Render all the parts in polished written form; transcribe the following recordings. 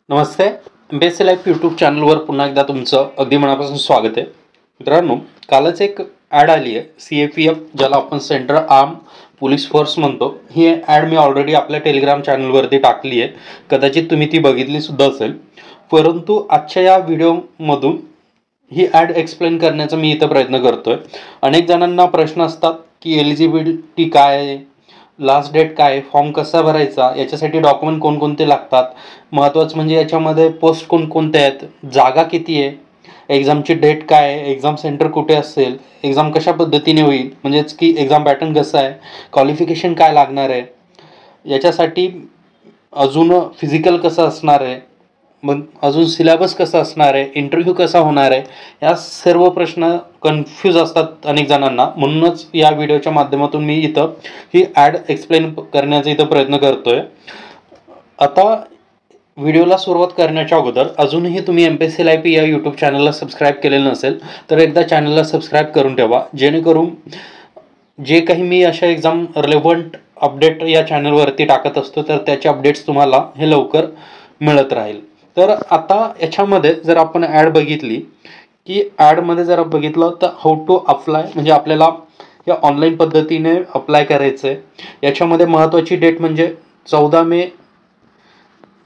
नमस्ते. Basic life YouTube चॅनलवर पुन्हा एकदा तुमचं अगदी मनापासून स्वागत आहे. मित्रांनो, कालच एक ॲड आली आहे CAPF, ज्याला आपण सेंट्रल आर्म पोलीस फोर्स म्हणतो. ही ॲड मी ऑलरेडी आपल्या टेलिग्राम चॅनलवरती टाकली आहे. कदाचित तुम्ही ती बघितलीसुद्धा असेल. परंतु आजच्या या व्हिडिओमधून ही ॲड एक्सप्लेन करण्याचा मी इथं प्रयत्न करतो आहे. अनेक जणांना प्रश्न असतात की एलिजिबिलिटी काय आहे, लास्ट डेट काय, फॉर्म कसा भरायचा, याच्यासाठी डॉक्युमेंट कोणकोणते लागतात, महत्त्वाचं म्हणजे याच्यामध्ये पोस्ट कोणकोणते आहेत, जागा किती आहे, एक्झामची डेट काय आहे, एक्झाम सेंटर कुठे असेल, एक्झाम कशा पद्धतीने होईल, म्हणजेच की एक्झाम पॅटर्न कसं आहे, क्वालिफिकेशन काय लागणार आहे, याच्यासाठी अजून फिजिकल कसं असणार आहे, मग अजून सिलेबस कसा असणार आहे, इंटरव्ह्यू कसा होणार आहे, या सर्व प्रश्न कन्फ्यूज असतात अनेक जणांना. म्हणूनच या व्हिडिओच्या माध्यमातून मी इथं ही ॲड एक्सप्लेन करण्याचा इथं प्रयत्न करतोय. आता व्हिडिओला सुरुवात करण्याच्या अगोदर अजूनही तुम्ही MPSC लाईव्ह या यूट्यूब चॅनलला सबस्क्राईब केलेलं नसेल तर एकदा चॅनलला सबस्क्राईब करून ठेवा, जेणेकरून जे काही मी अशा एक्झाम रिलेव्हंट अपडेट या चॅनलवरती टाकत असतो तर त्याचे अपडेट्स तुम्हाला हे लवकर मिळत राहील. तर आता याच्यामध्ये जर आपण ॲड बघितली की ॲडमध्ये जर बघितलं तर हाऊ टू अप्लाय, म्हणजे आपल्याला या ऑनलाईन पद्धतीने अप्लाय करायचं आहे. याच्यामध्ये महत्त्वाची डेट म्हणजे 14 मे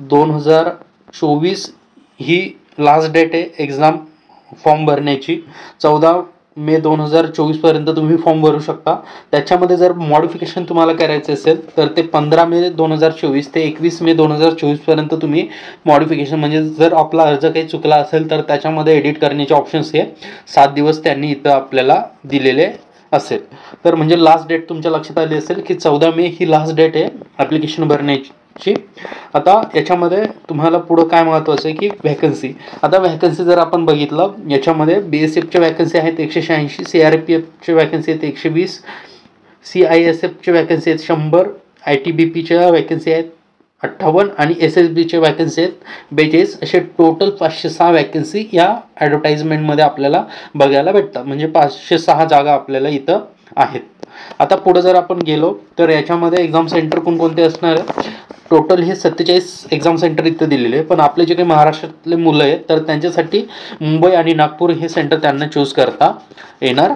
2024 ही लास्ट डेट आहे एक्झाम फॉर्म भरण्याची. 14 मे 2024 पर्यंत तुम्ही फॉर्म भरू शकता. त्याच्यामध्ये जर मॉडिफिकेशन तुम्हाला करायचं असेल तर ते 15 मे 2024 ते 21 मे 2024 पर्यंत तुम्ही मॉडिफिकेशन, म्हणजे जर आपला अर्ज काही चुकला असेल तर त्याच्यामध्ये एडिट करण्याचे ऑप्शन्स हे 7 दिवस त्यांनी इथं आपल्याला दिलेले असेल. तर म्हणजे लास्ट डेट तुमच्या लक्षात आली असेल की 14 मे ही लास्ट डेट आहे ॲप्लिकेशन भरण्याची. आता याच्यामध्ये तुम्हाला पुढं काय महत्त्वाचं आहे की व्हॅकन्सी. आता व्हॅकन्सी जर आपण बघितलं, याच्यामध्ये BSFच्या व्हॅकन्सी आहेत 186, CRPFच्या व्हॅकन्सी आहेत 120, CISFच्या व्हॅकन्सी आहेत 100, ITBPच्या व्हॅकन्सी आहेत 58 आणि SSBच्या व्हॅकन्सी आहेत 42. असे टोटल 506 व्हॅकन्सी या ॲडव्हर्टाइजमेंटमध्ये आपल्याला बघायला भेटतात. म्हणजे 506 जागा आपल्याला इथं आहेत. आता पुढं जर आपण गेलो तर याच्यामध्ये एक्झाम सेंटर कोणकोणते असणार आहे. टोटल हे 47 एक्झाम सेंटर इथं दिलेले आहे. पण आपले जे काही महाराष्ट्रातले मुलं आहेत तर त्यांच्यासाठी मुंबई आणि नागपूर हे सेंटर त्यांना चूज करता येणार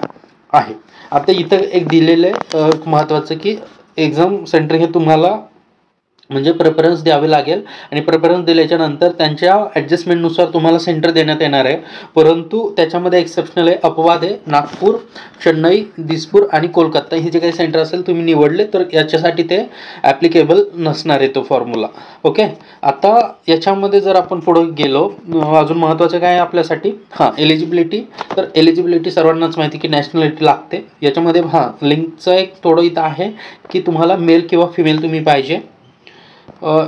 आहे. आता इथं एक दिलेलं आहे महत्त्वाचं की एक्झाम सेंटर हे तुम्हाला म्हणजे प्रेफरन्स द्यावे लागेल आणि प्रेफरन्स दिल्याच्या नंतर त्यांच्या ॲडजस्टमेंटनुसार तुम्हाला सेंटर देण्यात येणार आहे. परंतु त्याच्यामध्ये एक्सेप्शनल आहे, अपवाद आहे. नागपूर, चेन्नई, दिसपूर आणि कोलकाता हे जे काही सेंटर असेल तुम्ही निवडले तर याच्यासाठी ते ॲप्लिकेबल नसणार आहे तो फॉर्म्युला. ओके. आता याच्यामध्ये जर आपण पुढं गेलो, अजून महत्त्वाचं काय आहे आपल्यासाठी, एलिजिबिलिटी. तर एलिजिबिलिटी सर्वांनाच माहिती की नॅशनॅलिटी लागते. याच्यामध्ये लिंकचं एक थोडं इथं आहे की तुम्हाला मेल किंवा फिमेल तुम्ही पाहिजे.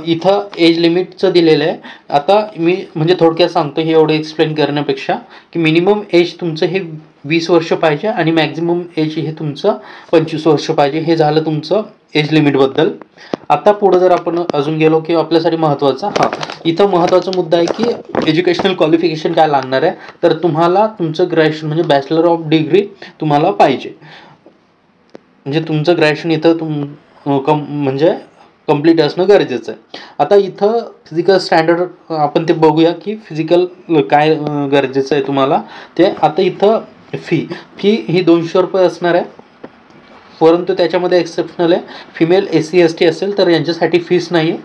इथं एज लिमिटचं दिलेलं आहे. आता मी म्हणजे थोडक्यात सांगतो हे एवढं एक्सप्लेन करण्यापेक्षा की मिनिमम एज तुमचं हे 20 वर्ष पाहिजे आणि मॅक्झिमम एज हे तुमचं 25 वर्ष पाहिजे. हे झालं तुमचं एज लिमिटबद्दल. आता पुढं जर आपण अजून गेलो की आपल्यासाठी महत्त्वाचा इथं महत्त्वाचा मुद्दा आहे की एज्युकेशनल क्वालिफिकेशन काय लागणार आहे. तर तुम्हाला तुमचं ग्रॅज्युएशन म्हणजे बॅचलर ऑफ डिग्री तुम्हाला पाहिजे. म्हणजे तुमचं ग्रॅज्युएशन इथं म्हणजे कंप्लीट असणं गरजेचं आहे. आता इथं फिजिकल स्टँडर्ड आपण ते बघूया की फिजिकल काय गरजेचं आहे तुम्हाला ते. आता इथं फी ही 200 रुपये असणार आहे. परंतु त्याच्यामध्ये एक्सेप्शनल आहे, फिमेल SC ST असेल तर यांच्यासाठी फीस नाही आहे,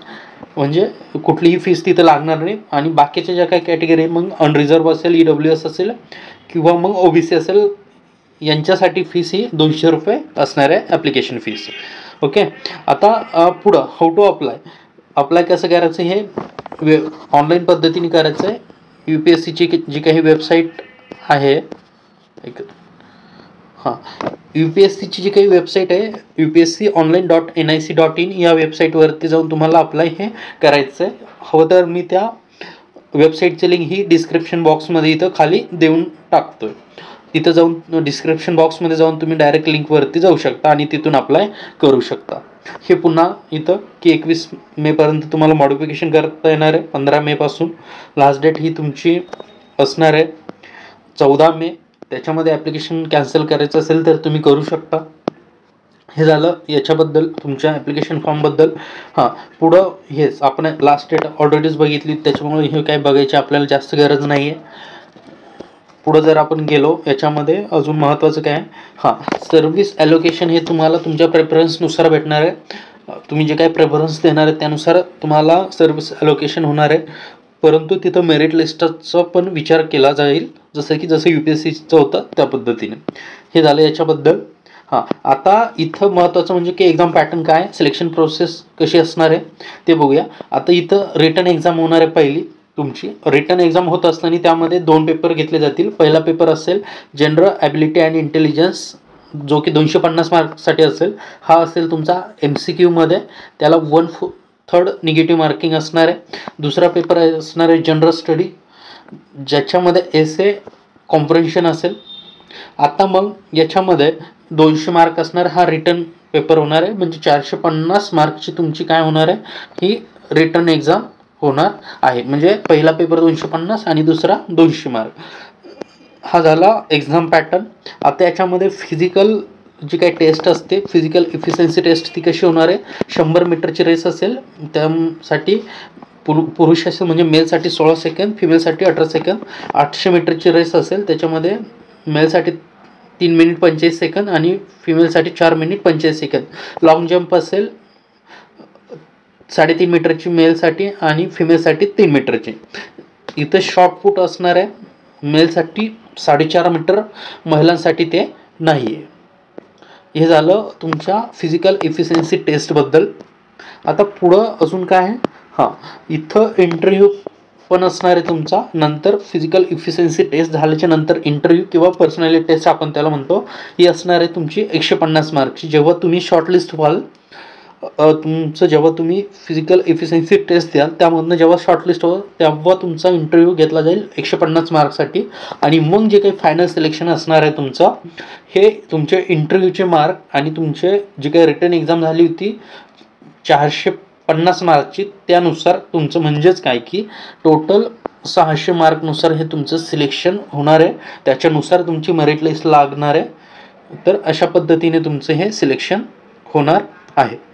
म्हणजे कुठलीही फीस तिथं लागणार नाही. आणि बाकीच्या ज्या काही कॅटेगरी मग अनरिझर्व असेल, EWS असेल किंवा मग OBC असेल यांच्यासाठी फीस ही 200 रुपये असणार आहे ॲप्लिकेशन फीस. ओके. आता पुढं हाऊ टू अप्लाय कसं करायचं हे ऑनलाईन पद्धतीने करायचं आहे. UPSCची जी काही वेबसाईट आहे UPSCची जी काही वेबसाईट आहे upsconline.nic.in या वेबसाईटवरती जाऊन तुम्हाला अप्लाय हे करायचं आहे. हवं तर मी त्या वेबसाईटची लिंक ही डिस्क्रिप्शन बॉक्समध्ये इथं खाली देऊन टाकतो आहे. तिथं जाऊन डिस्क्रिप्शन बॉक्समध्ये जाऊन तुम्ही डायरेक्ट लिंकवरती जाऊ शकता आणि तिथून अप्लाय करू शकता. हे पुन्हा इथं की 21 मेपर्यंत तुम्हाला मॉडिफिकेशन करता येणार आहे. 15 मेपासून लास्ट डेट ही तुमची असणार आहे 14 मे. त्याच्यामध्ये ॲप्लिकेशन कॅन्सल करायचं असेल तर तुम्ही करू शकता. हे झालं याच्याबद्दल, तुमच्या ॲप्लिकेशन फॉर्मबद्दल. हां, पुढं हेच आपण लास्ट डेट ऑलरेडीच बघितली, त्याच्यामुळे हे काय बघायची आपल्याला जास्त गरज नाही आहे. पुढं जर आपण गेलो याच्यामध्ये अजून महत्त्वाचं काय आहे, हां, सर्व्हिस ॲलोकेशन हे तुम्हाला तुमच्या प्रेफरन्सनुसार भेटणार आहे. तुम्ही जे काही प्रेफरन्स देणार आहे त्यानुसार तुम्हाला सर्व्हिस ॲलोकेशन होणार आहे. परंतु तिथं मेरिट लिस्टचा पण विचार केला जाईल, जसं UPSCचं होतं त्या पद्धतीने. हे झालं याच्याबद्दल. हां, आता इथं महत्त्वाचं म्हणजे की एक्झाम पॅटर्न काय, सिलेक्शन प्रोसेस कशी असणार आहे ते बघूया. आता इथं रिटन एक्झाम होणार आहे. पहिली तुमची रिटन एक्झाम होत असताना त्यामध्ये 2 पेपर घेतले जातील. पहिला पेपर असेल जनरल ॲबिलिटी अँड इंटेलिजन्स, जो की 250 मार्क्ससाठी असेल. हा असेल तुमचा MCQमध्ये, त्याला 1/3 निगेटिव्ह मार्किंग असणार आहे. दुसरा पेपर असणार आहे जनरल स्टडी, ज्याच्यामध्ये एसे कॉम्प्रिहेन्शन असेल. आता मग याच्यामध्ये 200 मार्क असणार हा रिटन पेपर होणार आहे. म्हणजे 450 मार्कची तुमची काय होणार आहे, ही रिटन एक्झाम होणार आहे. म्हणजे पहिला पेपर 250 आणि दुसरा 200 मार्क. हा झाला एक्झाम पॅटर्न. आता याच्यामध्ये फिजिकल जी काही टेस्ट असते, फिजिकल इफिशियन्सी टेस्ट, ती कशी होणार आहे, 100 मीटरची रेस असेल. त्यासाठी पुरुष असेल म्हणजे मेलसाठी 16 सेकंद, फिमेलसाठी 18 सेकंद. 800 मीटरची रेस असेल, त्याच्यामध्ये मेलसाठी 3 मिनिट 45 सेकंद आणि फिमेलसाठी 4 मिनिट 45 सेकंद. लॉंग जंप असेल 3.5 मीटरची मेलसाठी आणि फिमेलसाठी 3 मीटरची. इथं शॉर्टपुट असणार आहे, मेलसाठी 4.5 मीटर, महिलांसाठी ते नाही आहे. हे झालं तुमच्या फिजिकल इफिशियन्सी टेस्टबद्दल. आता पुढं अजून काय आहे, हां, इथं इंटरव्ह्यू पण असणार आहे तुमचा. नंतर फिजिकल इफिशियन्सी टेस्ट झाल्याच्या नंतर इंटरव्ह्यू किंवा पर्सनॅलिटी टेस्ट आपण त्याला म्हणतो, ही असणार आहे तुमची 150 मार्कची. जेव्हा तुम्ही शॉर्टलिस्ट व्हाल, तुमचं जेव्हा तुम्ही फिजिकल इफिशियन्सी टेस्ट द्याल, त्यामधनं जेव्हा शॉर्टलिस्ट हो तेव्हा तुमचा इंटरव्ह्यू घेतला जाईल 150 मार्कसाठी. आणि मग जे काही फायनल सिलेक्शन असणार आहे तुमचं, हे तुमचे इंटरव्ह्यूचे मार्क आणि तुमचे जे काही रिटन एक्झाम झाली होती 450 मार्कची, त्यानुसार तुमचं म्हणजेच काय की टोटल 600 मार्कनुसार हे तुमचं सिलेक्शन होणार आहे. त्याच्यानुसार तुमची मेरिट लिस्ट लागणार आहे. तर अशा पद्धतीने तुमचं हे सिलेक्शन होणार आहे.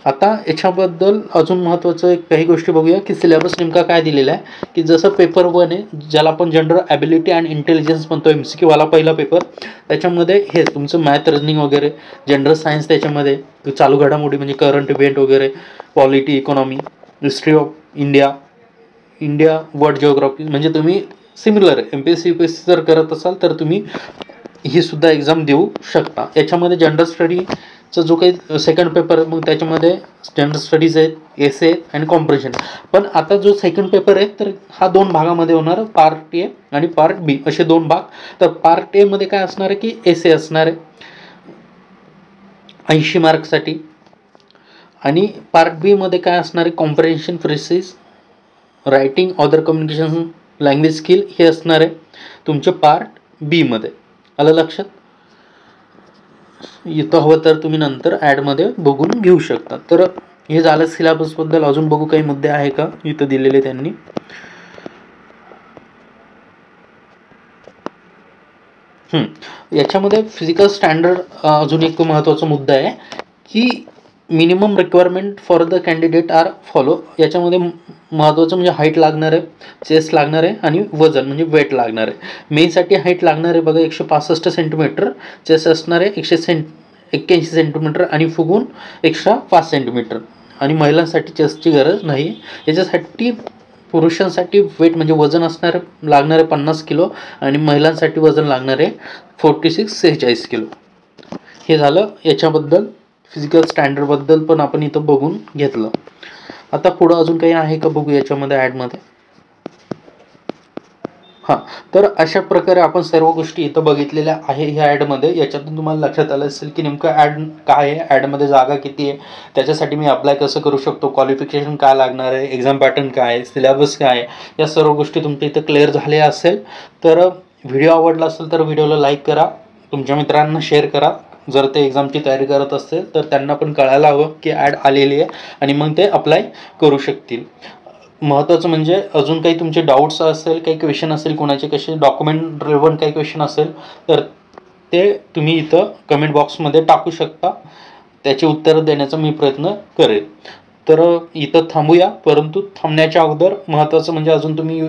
आता याच्याबद्दल अजून महत्त्वाचं काही गोष्टी बघूया की सिलेबस नेमका काय दिलेला आहे. की जसं पेपर 1 आहे, ज्याला आपण जनरल ॲबिलिटी अँड इंटेलिजन्स म्हणतो, MCQवाला पहिला पेपर, त्याच्यामध्ये हे तुमचं मॅथ, रिजनिंग वगैरे. जनरल सायन्स त्याच्यामध्ये चालू घडामोडी म्हणजे करंट इव्हेंट वगैरे, polity, economy, history of India, world geography. म्हणजे तुम्ही सिमिलर MPSC UPSC जर करत असाल तर तुम्ही ही सुद्धा एक्झाम देऊ शकता. याच्यामध्ये जनरल स्टडीचा जो काही सेकंड पेपर, मग त्याच्यामध्ये जनरल स्टडीज आहेत, एसे आहेत आणि कॉम्प्रिहेन्शन. पण आता जो सेकंड पेपर आहे तर हा 2 भागामध्ये होणार, पार्ट ए आणि पार्ट बी असे 2 भाग. तर पार्ट ए मध्ये काय असणार आहे की एसे असणार आहे 80 मार्कसाठी. आणि पार्ट बी मध्ये काय असणार आहे, comprehension, phrases, writing, other communication, language skill हे असणार आहे तुमचे पार्ट बी मध्ये. आलं लक्षात. इथं हवं तर तुम्ही नंतर ॲडमध्ये बघून घेऊ शकता. तर हे झालं सिलेबसबद्दल. अजून बघू काही मुद्दे आहे का इथं दिलेले त्यांनी. याच्यामध्ये फिजिकल स्टँडर्ड अजून एक महत्त्वाचा मुद्दा आहे की minimum requirement for the candidate are follow. याच्यामध्ये महत्त्वाचं म्हणजे हाईट लागणार आहे, चेस्ट लागणार आहे आणि वजन म्हणजे वेट लागणार आहे. मेनसाठी हाईट लागणार आहे बघा 165 सेंटीमीटर, चेस्ट असणार आहे 81 सेंटीमीटर आणि फुगून एक्स्ट्रा 5 सेंटीमीटर. आणि महिलांसाठी चेस्टची गरज नाही. याच्यासाठी पुरुषांसाठी वेट म्हणजे वजन लागणार आहे 50 किलो आणि महिलांसाठी वजन लागणार आहे 46 किलो. हे झालं याच्याबद्दल. फिजिकल स्टँडर्डबद्दल पण आपण इथं बघून घेतलं. आता पुढं अजून काही आहे का बघू याच्यामध्ये ॲडमध्ये. हां, तर अशा प्रकारे आपण सर्व गोष्टी इथं बघितलेल्या आहे ह्या ॲडमध्ये. याच्यातून तुम्हाला लक्षात आलं असेल की नेमकं ॲड काय आहे, ॲडमध्ये जागा किती आहे, त्याच्यासाठी मी अप्लाय कसं करू शकतो, क्वालिफिकेशन काय लागणार आहे, एक्झाम पॅटर्न काय आहे, सिलेबस काय आहे, या सर्व गोष्टी तुमच्या इथं क्लिअर झाल्या असेल. तर व्हिडिओ आवडला असेल तर व्हिडिओला लाईक करा, तुमच्या मित्रांना शेअर करा. जर ते एक्झामची तयारी करत असतील तर त्यांना पण कळायला हवं की ॲड आलेली आहे आणि मग ते अप्लाय करू शकतील. महत्त्वाचं म्हणजे अजून काही तुमचे डाऊट्स असेल, काही क्वेश्चन असेल, कोणाचे कसे डॉक्युमेंट रिलेव्हंट काही क्वेश्चन असेल तर ते तुम्ही इथं कमेंट बॉक्समध्ये टाकू शकता. त्याची उत्तरं देण्याचा मी प्रयत्न करेन. तर इथं थांबूया, परंतु थांबण्याच्या अगोदर महत्त्वाचं म्हणजे अजून तुम्ही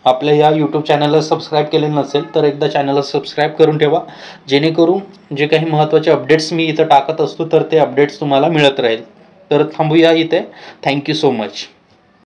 आपल्या या यूट्यूब चॅनलला सबस्क्राईब केले नसेल तर एकदा चॅनलला सबस्क्राईब करून ठेवा, जेणेकरून जे काही महत्त्वाचे अपडेट्स मी इथं टाकत असतो तर ते अपडेट्स तुम्हाला मिळत राहील. तर थांबूया इथे. Thank you so much.